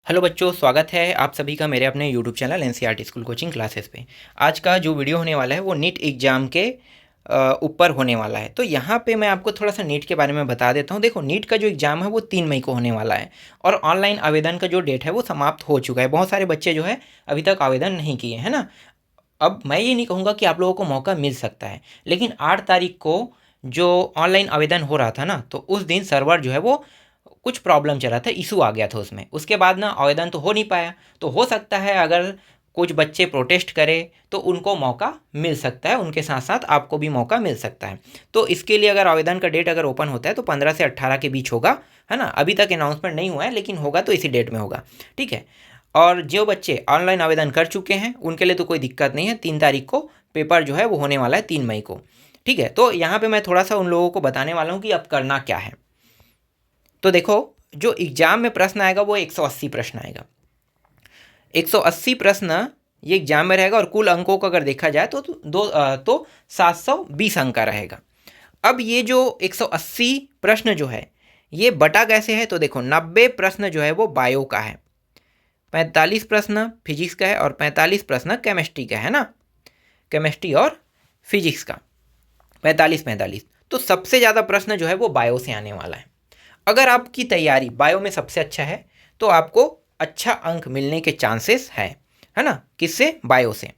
Hello बच्चों, स्वागत है आप सभी का मेरे अपने YouTube channel NCERT school coaching classes पे। आज का जो वीडियो होने वाला है वो नीट एग्ज़ाम के ऊपर होने वाला है। तो यहाँ पे मैं आपको थोड़ा सा नीट के बारे में बता देता हूँ। देखो, नीट का जो एग्ज़ाम है वो 3 मई को होने वाला है और ऑनलाइन आवेदन का जो डेट है वो समाप्त हो चुका है। बहुत सारे बच्चे जो है अभी तक आवेदन नहीं किए, है ना। अब मैं ये नहीं कहूँगा कि आप लोगों को मौका मिल सकता है, लेकिन 8 तारीख को जो ऑनलाइन आवेदन हो रहा था ना, तो उस दिन सर्वर जो है वो कुछ प्रॉब्लम चला था, इशू आ गया था उसमें। उसके बाद ना आवेदन तो हो नहीं पाया। तो हो सकता है अगर कुछ बच्चे प्रोटेस्ट करें तो उनको मौका मिल सकता है, उनके साथ साथ आपको भी मौका मिल सकता है। तो इसके लिए अगर आवेदन का डेट अगर ओपन होता है तो 15 से 18 के बीच होगा, है ना। अभी तक अनाउंसमेंट नहीं हुआ है, लेकिन होगा तो इसी डेट में होगा, ठीक है। और जो बच्चे ऑनलाइन आवेदन कर चुके हैं उनके लिए तो कोई दिक्कत नहीं है। 3 तारीख को पेपर जो है वो होने वाला है, 3 मई को, ठीक है। तो यहाँ पे मैं थोड़ा सा उन लोगों को बताने वाला हूँ कि अब करना क्या है। तो देखो, जो एग्ज़ाम में प्रश्न आएगा वो 180 प्रश्न आएगा। 180 प्रश्न ये एग्जाम में रहेगा और कुल अंकों को अगर देखा जाए तो 720 अंक का रहेगा। अब ये जो 180 प्रश्न जो है ये बटा कैसे है, तो देखो 90 प्रश्न जो है वो बायो का है, 45 प्रश्न फिजिक्स का है और 45 प्रश्न केमिस्ट्री का है ना। केमिस्ट्री और फिजिक्स का 45-45। तो सबसे ज़्यादा प्रश्न जो है वो बायो से आने वाला है। अगर आपकी तैयारी बायो में सबसे अच्छा है तो आपको अच्छा अंक मिलने के चांसेस है ना। किससे? बायो से।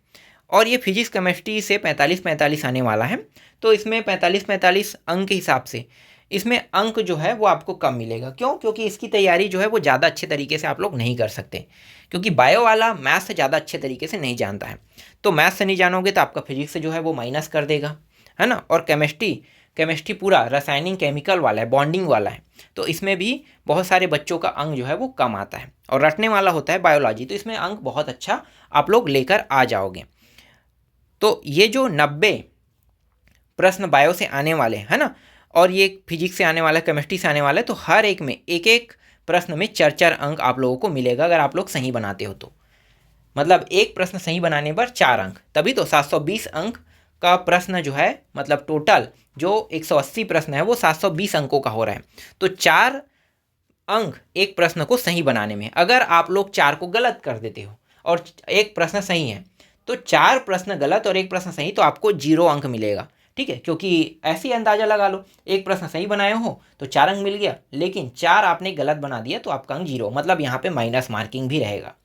और ये फिजिक्स केमिस्ट्री से 45-45 आने वाला है, तो इसमें 45-45 अंक के हिसाब से इसमें अंक जो है वो आपको कम मिलेगा। क्यों? क्योंकि इसकी तैयारी जो है वो ज़्यादा अच्छे तरीके से आप लोग नहीं कर सकते, क्योंकि बायो वाला मैथ से ज़्यादा अच्छे तरीके से नहीं जानता है। तो मैथ से नहीं जानोगे तो आपका फिजिक्स से जो है वो माइनस कर देगा, है ना। और केमिस्ट्री पूरा रासायनिक केमिकल वाला है, बॉन्डिंग वाला है, तो इसमें भी बहुत सारे बच्चों का अंक जो है वो कम आता है। और रटने वाला होता है बायोलॉजी, तो इसमें अंक बहुत अच्छा आप लोग लेकर आ जाओगे। तो ये जो 90 प्रश्न बायो से आने वाले हैं, है ना, और ये फिजिक्स से आने वाला है, केमिस्ट्री से आने वाला है, तो हर एक में एक एक प्रश्न में 4-4 अंक आप लोगों को मिलेगा अगर आप लोग सही बनाते हो तो। मतलब एक प्रश्न सही बनाने पर 4 अंक, तभी तो 720 अंक का प्रश्न जो है, मतलब टोटल जो 180 प्रश्न है वो 720 अंकों का हो रहा है। तो 4 अंक एक प्रश्न को सही बनाने में। अगर आप लोग 4 को गलत कर देते हो और एक प्रश्न सही है, तो 4 प्रश्न गलत और एक प्रश्न सही, तो आपको 0 अंक मिलेगा, ठीक है। क्योंकि ऐसे ही अंदाज़ा लगा लो, एक प्रश्न सही बनाए हो तो 4 अंक मिल गया, लेकिन 4 आपने गलत बना दिया तो आपका अंक 0, मतलब यहाँ पे माइनस मार्किंग भी रहेगा,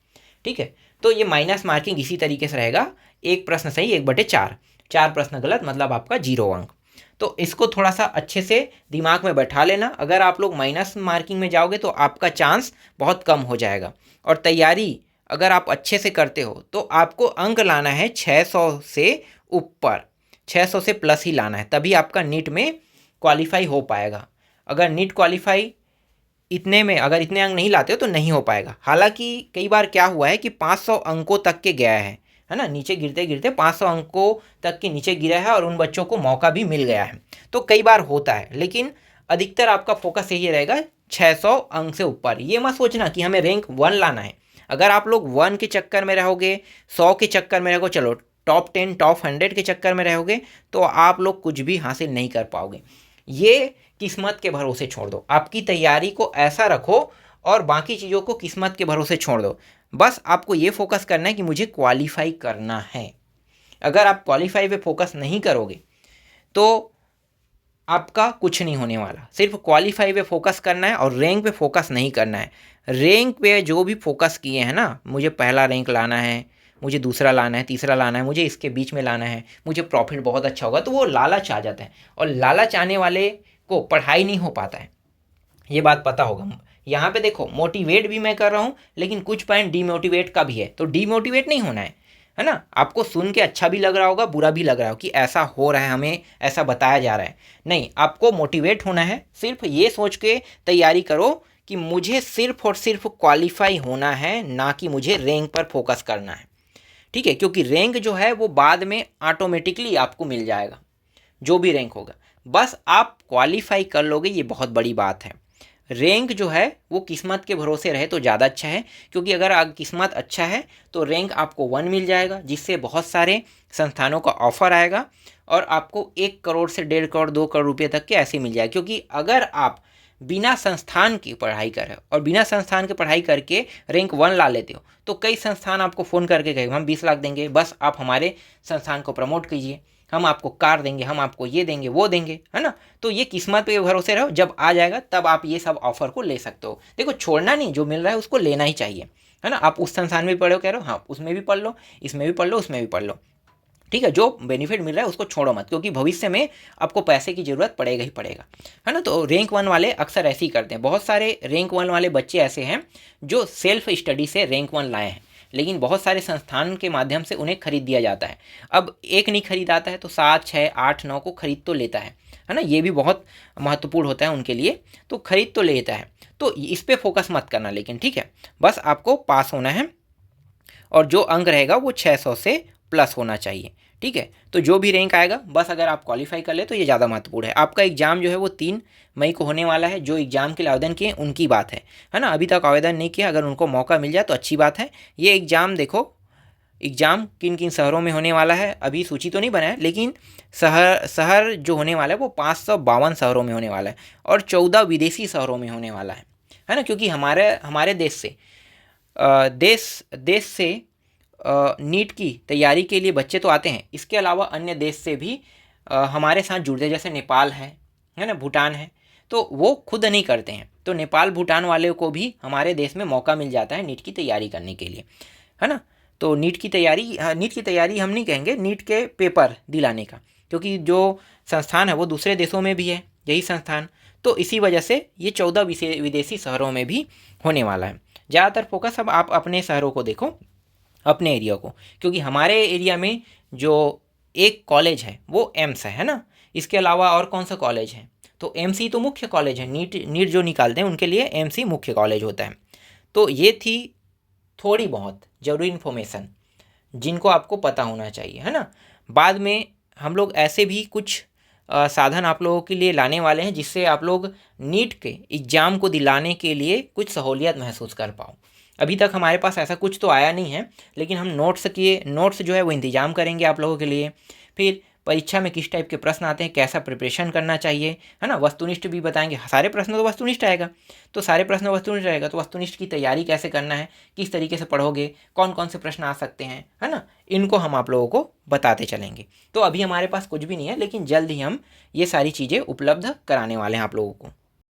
ठीक है। तो ये माइनस मार्किंग इसी तरीके से रहेगा, एक प्रश्न सही 1/4, 4 प्रश्न गलत, मतलब आपका 0 अंक। तो इसको थोड़ा सा अच्छे से दिमाग में बैठा लेना। अगर आप लोग माइनस मार्किंग में जाओगे तो आपका चांस बहुत कम हो जाएगा। और तैयारी अगर आप अच्छे से करते हो तो आपको अंक लाना है 600 से ऊपर, 600 से प्लस ही लाना है, तभी आपका नीट में क्वालिफाई हो पाएगा। अगर नीट क्वालिफाई इतने में, अगर इतने अंक नहीं लाते हो तो नहीं हो पाएगा। हालांकि कई बार क्या हुआ है कि 500 अंकों तक के गया है ना, नीचे गिरते गिरते 500 अंकों तक के नीचे गिरा है और उन बच्चों को मौका भी मिल गया है। तो कई बार होता है, लेकिन अधिकतर आपका फोकस यही रहेगा 600 अंक से ऊपर। ये मत सोचना कि हमें रैंक 1 लाना है। अगर आप लोग 1 के चक्कर में रहोगे, 100 के चक्कर में रहोगे, चलो टॉप 10 टॉप 100 के चक्कर में रहोगे, तो आप लोग कुछ भी हासिल नहीं कर पाओगे। ये किस्मत के भरोसे छोड़ दो। आपकी तैयारी को ऐसा रखो और बाकी चीज़ों को किस्मत के भरोसे छोड़ दो। बस आपको ये फोकस करना है कि मुझे क्वालिफाई करना है। अगर आप क्वालिफाई पे फोकस नहीं करोगे तो आपका कुछ नहीं होने वाला। सिर्फ क्वालिफाई पे फोकस करना है और रैंक पे फोकस नहीं करना है। रैंक पे जो भी फोकस किए हैं ना, मुझे पहला रैंक लाना है, मुझे दूसरा लाना है, तीसरा लाना है, मुझे इसके बीच में लाना है, मुझे प्रॉफिट बहुत अच्छा होगा, तो वो लालच आ जाता है। और लालच आने वाले को पढ़ाई नहीं हो पाता है, ये बात पता होगा। यहाँ पे देखो, मोटिवेट भी मैं कर रहा हूँ, लेकिन कुछ पॉइंट डीमोटिवेट का भी है, तो डीमोटिवेट नहीं होना है ना। आपको सुन के अच्छा भी लग रहा होगा, बुरा भी लग रहा हो कि ऐसा हो रहा है, हमें ऐसा बताया जा रहा है। नहीं, आपको मोटिवेट होना है। सिर्फ ये सोच के तैयारी करो कि मुझे सिर्फ और सिर्फ क्वालिफाई होना है, ना कि मुझे रैंक पर फोकस करना है, ठीक है। क्योंकि रैंक जो है वो बाद में ऑटोमेटिकली आपको मिल जाएगा, जो भी रैंक होगा। बस आप क्वालिफाई कर लोगे, ये बहुत बड़ी बात है। रैंक जो है वो किस्मत के भरोसे रहे तो ज़्यादा अच्छा है, क्योंकि अगर किस्मत अच्छा है तो रैंक आपको 1 मिल जाएगा, जिससे बहुत सारे संस्थानों का ऑफर आएगा और आपको 1 करोड़ से 1.5 करोड़ 2 करोड़ रुपये तक के ऐसे मिल जाएगा। क्योंकि अगर आप बिना संस्थान की पढ़ाई करे और बिना संस्थान की पढ़ाई करके रैंक 1 ला लेते हो, तो कई संस्थान आपको फ़ोन करके कहेंगे हम 20 लाख देंगे, बस आप हमारे संस्थान को प्रमोट कीजिए, हम आपको कार देंगे, हम आपको ये देंगे वो देंगे, है ना। तो ये किस्मत पे भरोसे रहो, जब आ जाएगा तब आप ये सब ऑफर को ले सकते हो। देखो, छोड़ना नहीं, जो मिल रहा है उसको लेना ही चाहिए, है ना। आप उस संस्थान में पढ़ो, कह रहे हो हाँ उसमें भी पढ़ लो, इसमें भी पढ़ लो, उसमें भी पढ़ लो, ठीक है। जो बेनिफिट मिल रहा है उसको छोड़ो मत, क्योंकि भविष्य में आपको पैसे की ज़रूरत पड़ेगा ही पड़ेगा, है ना। तो रैंक 1 वाले अक्सर ऐसे ही करते हैं। बहुत सारे रैंक 1 वाले बच्चे ऐसे हैं जो सेल्फ स्टडी से रैंक 1 लाए हैं, लेकिन बहुत सारे संस्थान के माध्यम से उन्हें खरीद दिया जाता है। अब एक नहीं खरीदाता है तो 7, 6, 8, 9 को खरीद तो लेता है ना। ये भी बहुत महत्वपूर्ण होता है उनके लिए, तो खरीद तो लेता है। तो इस पर फोकस मत करना लेकिन, ठीक है। बस आपको पास होना है और जो अंक रहेगा वो 600 से प्लस होना चाहिए, ठीक है। तो जो भी रैंक आएगा, बस अगर आप क्वालिफाई कर ले तो ये ज़्यादा महत्वपूर्ण है। आपका एग्ज़ाम जो है वो 3 मई को होने वाला है। जो एग्ज़ाम के लिए आवेदन किए उनकी बात है ना। अभी तक आवेदन नहीं किया, अगर उनको मौका मिल जाए तो अच्छी बात है। ये एग्ज़ाम देखो, एग्ज़ाम किन किन शहरों में होने वाला है अभी सूची तो नहीं बना है, लेकिन शहर जो होने वाला है वो 552 शहरों में होने वाला है और 14 विदेशी शहरों में होने वाला है ना। क्योंकि हमारे देश से देश से नीट की तैयारी के लिए बच्चे तो आते हैं, इसके अलावा अन्य देश से भी हमारे साथ जुड़ते हैं, जैसे नेपाल है ना, भूटान है। तो वो खुद नहीं करते हैं, तो नेपाल भूटान वाले को भी हमारे देश में मौका मिल जाता है नीट की तैयारी करने के लिए, है ना। तो नीट की तैयारी हम नहीं कहेंगे, नीट के पेपर दिलाने का, क्योंकि जो संस्थान है वो दूसरे देशों में भी है यही संस्थान। तो इसी वजह से ये 14 विदेशी शहरों में भी होने वाला है। ज़्यादातर फोकस अब आप अपने शहरों को देखो, अपने एरिया को, क्योंकि हमारे एरिया में जो एक कॉलेज है वो एम्स है ना। इसके अलावा और कौन सा कॉलेज है, तो एम्स ही तो मुख्य कॉलेज है। नीट जो निकालते हैं उनके लिए एम्स ही मुख्य कॉलेज होता है। तो ये थी थोड़ी बहुत ज़रूरी इन्फॉर्मेशन जिनको आपको पता होना चाहिए, है ना। बाद में हम लोग ऐसे भी कुछ साधन आप लोगों के लिए लाने वाले हैं जिससे आप लोग नीट के एग्ज़ाम को दिलाने के लिए कुछ सहूलियत महसूस कर पाओ। अभी तक हमारे पास ऐसा कुछ तो आया नहीं है, लेकिन हम नोट्स जो है वो इंतज़ाम करेंगे आप लोगों के लिए। फिर परीक्षा में किस टाइप के प्रश्न आते हैं, कैसा प्रिपरेशन करना चाहिए, है ना। वस्तुनिष्ठ भी बताएंगे, सारे प्रश्न तो वस्तुनिष्ठ आएगा, तो सारे प्रश्न वस्तुनिष्ठ रहेगा, तो वस्तुनिष्ठ की तैयारी कैसे करना है, किस तरीके से पढ़ोगे, कौन कौन से प्रश्न आ सकते हैं, है ना। इनको हम आप लोगों को बताते चलेंगे। तो अभी हमारे पास कुछ भी नहीं है, लेकिन जल्द ही हम ये सारी चीज़ें उपलब्ध कराने वाले हैं आप लोगों को।